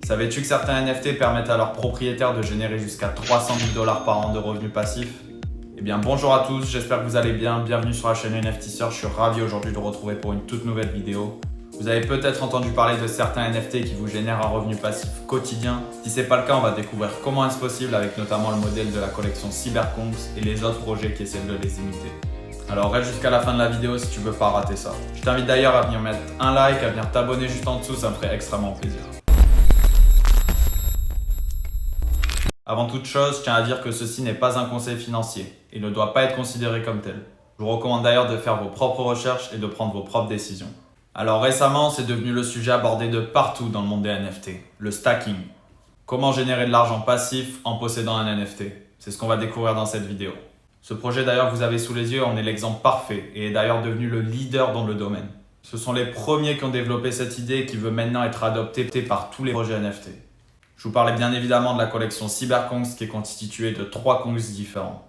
Savais-tu que certains NFT permettent à leurs propriétaires de générer jusqu'à 300 000 $ par an de revenus passifs? Eh bien bonjour à tous, j'espère que vous allez bien, bienvenue sur la chaîne NFT Search, je suis ravi aujourd'hui de vous retrouver pour une toute nouvelle vidéo. Vous avez peut-être entendu parler de certains NFT qui vous génèrent un revenu passif quotidien. Si ce n'est pas le cas, on va découvrir comment est-ce possible avec notamment le modèle de la collection Cyberkongs et les autres projets qui essaient de les imiter. Alors reste jusqu'à la fin de la vidéo si tu veux pas rater ça. Je t'invite d'ailleurs à venir mettre un like, à venir t'abonner juste en dessous, ça me ferait extrêmement plaisir. Avant toute chose, je tiens à dire que ceci n'est pas un conseil financier et ne doit pas être considéré comme tel. Je vous recommande d'ailleurs de faire vos propres recherches et de prendre vos propres décisions. Alors récemment, c'est devenu le sujet abordé de partout dans le monde des NFT, le stacking. Comment générer de l'argent passif en possédant un NFT? C'est ce qu'on va découvrir dans cette vidéo. Ce projet d'ailleurs que vous avez sous les yeux en est l'exemple parfait et est d'ailleurs devenu le leader dans le domaine. Ce sont les premiers qui ont développé cette idée et qui veut maintenant être adoptée par tous les projets NFT. Je vous parlais bien évidemment de la collection Cyberkongs qui est constituée de 3 Kongs différents.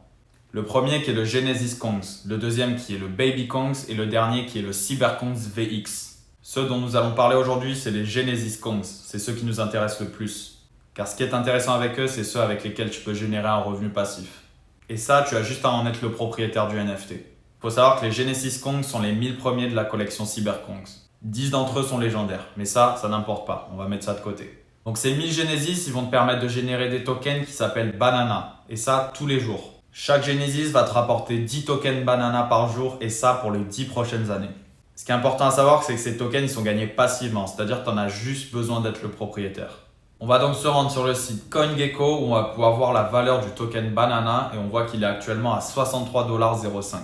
Le premier qui est le Genesis Kongs, le deuxième qui est le Baby Kongs et le dernier qui est le Cyberkongs VX. Ceux dont nous allons parler aujourd'hui, c'est les Genesis Kongs, c'est ceux qui nous intéressent le plus. Car ce qui est intéressant avec eux, c'est ceux avec lesquels tu peux générer un revenu passif. Et ça, tu as juste à en être le propriétaire du NFT. Il faut savoir que les Genesis Kongs sont les 1000 premiers de la collection Cyberkongs. 10 d'entre eux sont légendaires, mais ça n'importe pas, on va mettre ça de côté. Donc ces 1000 Genesis, ils vont te permettre de générer des tokens qui s'appellent Banana, et ça tous les jours. Chaque Genesis va te rapporter 10 tokens Banana par jour, et ça pour les 10 prochaines années. Ce qui est important à savoir, c'est que ces tokens ils sont gagnés passivement, c'est-à-dire que tu en as juste besoin d'être le propriétaire. On va donc se rendre sur le site CoinGecko où on va pouvoir voir la valeur du token Banana, et on voit qu'il est actuellement à 63,05 $.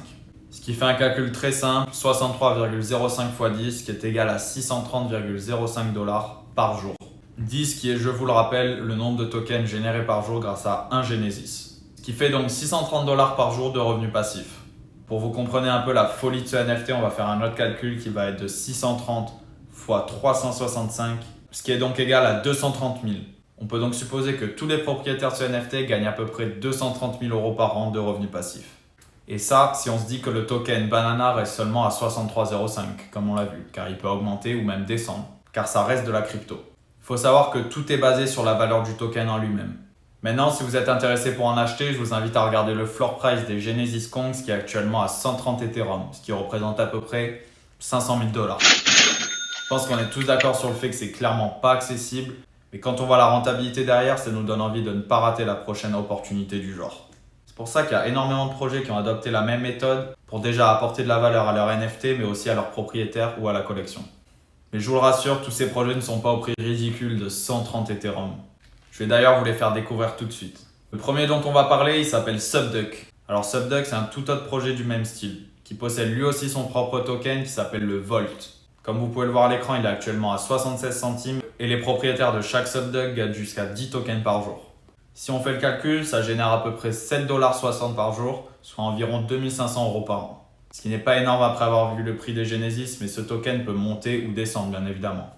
Ce qui fait un calcul très simple, 63,05 x 10, qui est égal à 630,05 $ par jour. 10 qui est, je vous le rappelle, le nombre de tokens générés par jour grâce à un Genesis. Ce qui fait donc 630 $ par jour de revenus passifs. Pour vous compreniez un peu la folie de ce NFT, on va faire un autre calcul qui va être de 630 x 365, ce qui est donc égal à 230 000. On peut donc supposer que tous les propriétaires de ce NFT gagnent à peu près 230 000 € par an de revenus passifs. Et ça, si on se dit que le token Banana reste seulement à 63,05, comme on l'a vu, car il peut augmenter ou même descendre, car ça reste de la crypto. Il faut savoir que tout est basé sur la valeur du token en lui-même. Maintenant, si vous êtes intéressé pour en acheter, je vous invite à regarder le floor price des Genesis Kongs qui est actuellement à 130 Ethereum, ce qui représente à peu près 500 000 $. Je pense qu'on est tous d'accord sur le fait que c'est clairement pas accessible, mais quand on voit la rentabilité derrière, ça nous donne envie de ne pas rater la prochaine opportunité du genre. C'est pour ça qu'il y a énormément de projets qui ont adopté la même méthode pour déjà apporter de la valeur à leur NFT, mais aussi à leurs propriétaires ou à la collection. Mais je vous le rassure, tous ces projets ne sont pas au prix ridicule de 130 Ethereum. Je vais d'ailleurs vous les faire découvrir tout de suite. Le premier dont on va parler, il s'appelle Subduck. Alors Subduck, c'est un tout autre projet du même style, qui possède lui aussi son propre token qui s'appelle le Volt. Comme vous pouvez le voir à l'écran, il est actuellement à 76 centimes et les propriétaires de chaque Subduck gagnent jusqu'à 10 tokens par jour. Si on fait le calcul, ça génère à peu près 7,60 $ par jour, soit environ 2500 € par an. Ce qui n'est pas énorme après avoir vu le prix des Genesis, mais ce token peut monter ou descendre bien évidemment.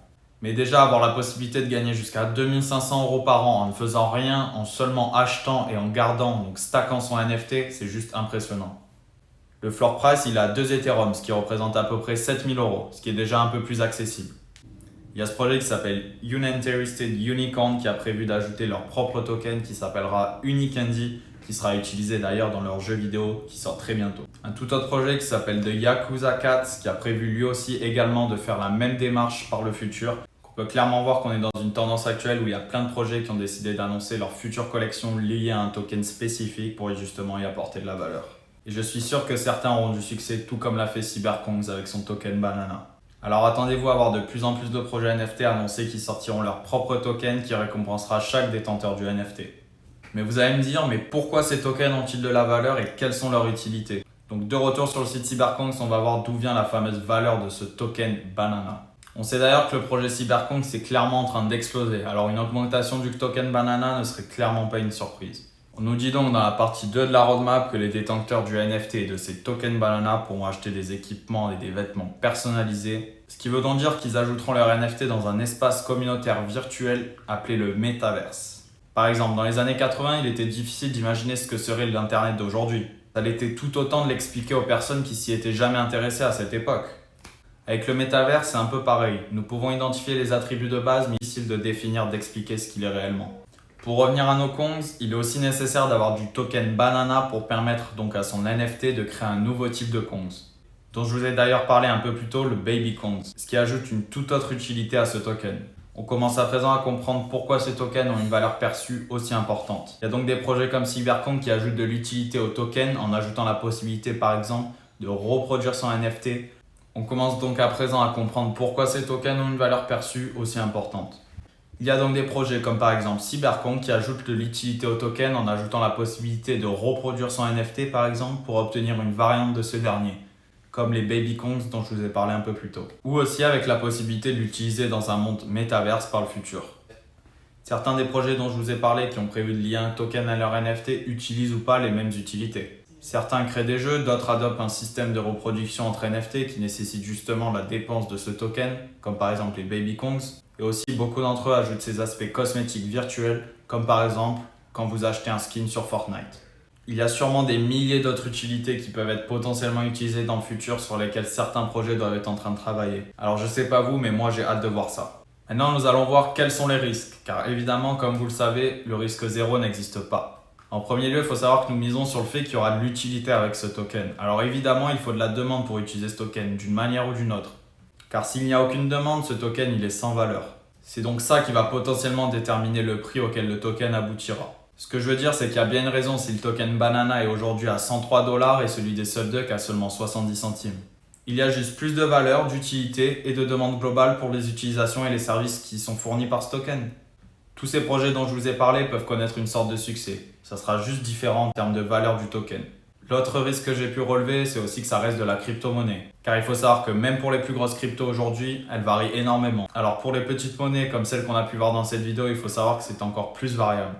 Mais déjà avoir la possibilité de gagner jusqu'à 2500 € par an en ne faisant rien, en seulement achetant et en gardant, donc stackant son NFT, c'est juste impressionnant. Le floor price il est à 2 Ethereum, ce qui représente à peu près 7000 €, ce qui est déjà un peu plus accessible. Il y a ce projet qui s'appelle Uninterested Unicorn qui a prévu d'ajouter leur propre token qui s'appellera Unicandy, qui sera utilisé d'ailleurs dans leur jeu vidéo qui sort très bientôt. Un tout autre projet qui s'appelle The Yakuza Cats qui a prévu lui aussi également de faire la même démarche par le futur. On peut clairement voir qu'on est dans une tendance actuelle où il y a plein de projets qui ont décidé d'annoncer leur future collection liée à un token spécifique pour justement y apporter de la valeur. Et je suis sûr que certains auront du succès tout comme l'a fait Cyberkongs avec son token Banana. Alors attendez-vous à voir de plus en plus de projets NFT annoncés qui sortiront leur propre token qui récompensera chaque détenteur du NFT. Mais vous allez me dire, mais pourquoi ces tokens ont-ils de la valeur et quelles sont leurs utilités? Donc de retour sur le site Cyberkongs, on va voir d'où vient la fameuse valeur de ce token Banana. On sait d'ailleurs que le projet Cyberkongs est clairement en train d'exploser, alors une augmentation du token Banana ne serait clairement pas une surprise. On nous dit donc dans la partie 2 de la roadmap que les détenteurs du NFT et de ces tokens Banana pourront acheter des équipements et des vêtements personnalisés, ce qui veut donc dire qu'ils ajouteront leur NFT dans un espace communautaire virtuel appelé le Metaverse. Par exemple, dans les années 80, il était difficile d'imaginer ce que serait l'Internet d'aujourd'hui. Ça l'était tout autant de l'expliquer aux personnes qui s'y étaient jamais intéressées à cette époque. Avec le métavers, c'est un peu pareil. Nous pouvons identifier les attributs de base, mais difficile de définir, d'expliquer ce qu'il est réellement. Pour revenir à nos coins, il est aussi nécessaire d'avoir du token Banana pour permettre donc à son NFT de créer un nouveau type de coins, dont je vous ai d'ailleurs parlé un peu plus tôt, le Baby Coins, ce qui ajoute une toute autre utilité à ce token. On commence à présent à comprendre pourquoi ces tokens ont une valeur perçue aussi importante. Il y a donc des projets comme Cybercoin qui ajoutent de l'utilité au token en ajoutant la possibilité par exemple de reproduire son NFT. On commence donc à présent à comprendre pourquoi ces tokens ont une valeur perçue aussi importante. Il y a donc des projets comme par exemple Cybercoin qui ajoutent de l'utilité au token en ajoutant la possibilité de reproduire son NFT par exemple pour obtenir une variante de ce dernier, comme les Baby Coins dont je vous ai parlé un peu plus tôt. Ou aussi avec la possibilité de l'utiliser dans un monde métaverse par le futur. Certains des projets dont je vous ai parlé qui ont prévu de lier un token à leur NFT utilisent ou pas les mêmes utilités. Certains créent des jeux, d'autres adoptent un système de reproduction entre NFT qui nécessite justement la dépense de ce token, comme par exemple les Baby Coins. Et aussi beaucoup d'entre eux ajoutent ces aspects cosmétiques virtuels, comme par exemple quand vous achetez un skin sur Fortnite. Il y a sûrement des milliers d'autres utilités qui peuvent être potentiellement utilisées dans le futur sur lesquelles certains projets doivent être en train de travailler. Alors je sais pas vous, mais moi j'ai hâte de voir ça. Maintenant nous allons voir quels sont les risques, car évidemment comme vous le savez, le risque zéro n'existe pas. En premier lieu, il faut savoir que nous misons sur le fait qu'il y aura de l'utilité avec ce token. Alors évidemment, il faut de la demande pour utiliser ce token, d'une manière ou d'une autre. Car s'il n'y a aucune demande, ce token il est sans valeur. C'est donc ça qui va potentiellement déterminer le prix auquel le token aboutira. Ce que je veux dire, c'est qu'il y a bien une raison si le token Banana est aujourd'hui à 103 $ et celui des SolDuck à seulement 70 centimes. Il y a juste plus de valeur, d'utilité et de demande globale pour les utilisations et les services qui sont fournis par ce token. Tous ces projets dont je vous ai parlé peuvent connaître une sorte de succès. Ça sera juste différent en termes de valeur du token. L'autre risque que j'ai pu relever, c'est aussi que ça reste de la crypto-monnaie. Car il faut savoir que même pour les plus grosses cryptos aujourd'hui, elles varient énormément. Alors pour les petites monnaies comme celles qu'on a pu voir dans cette vidéo, il faut savoir que c'est encore plus variable.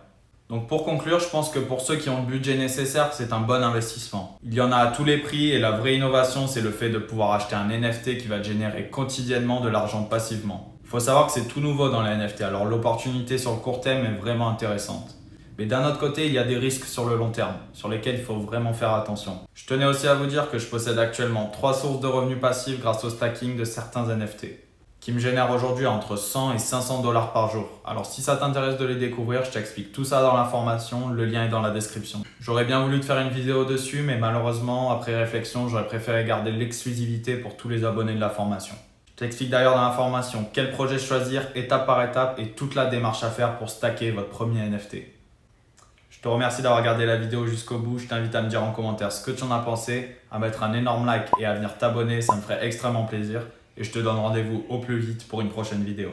Donc pour conclure, je pense que pour ceux qui ont le budget nécessaire, c'est un bon investissement. Il y en a à tous les prix et la vraie innovation, c'est le fait de pouvoir acheter un NFT qui va générer quotidiennement de l'argent passivement. Il faut savoir que c'est tout nouveau dans les NFT, alors l'opportunité sur le court terme est vraiment intéressante. Mais d'un autre côté, il y a des risques sur le long terme, sur lesquels il faut vraiment faire attention. Je tenais aussi à vous dire que je possède actuellement 3 sources de revenus passifs grâce au stacking de certains NFT, qui me génèrent aujourd'hui entre 100 et 500 $ par jour. Alors si ça t'intéresse de les découvrir, je t'explique tout ça dans l'information, le lien est dans la description. J'aurais bien voulu te faire une vidéo dessus, mais malheureusement, après réflexion, j'aurais préféré garder l'exclusivité pour tous les abonnés de la formation. Je t'explique d'ailleurs dans l'information quel projet choisir étape par étape et toute la démarche à faire pour stacker votre premier NFT. Je te remercie d'avoir regardé la vidéo jusqu'au bout. Je t'invite à me dire en commentaire ce que tu en as pensé, à mettre un énorme like et à venir t'abonner, ça me ferait extrêmement plaisir. Et je te donne rendez-vous au plus vite pour une prochaine vidéo.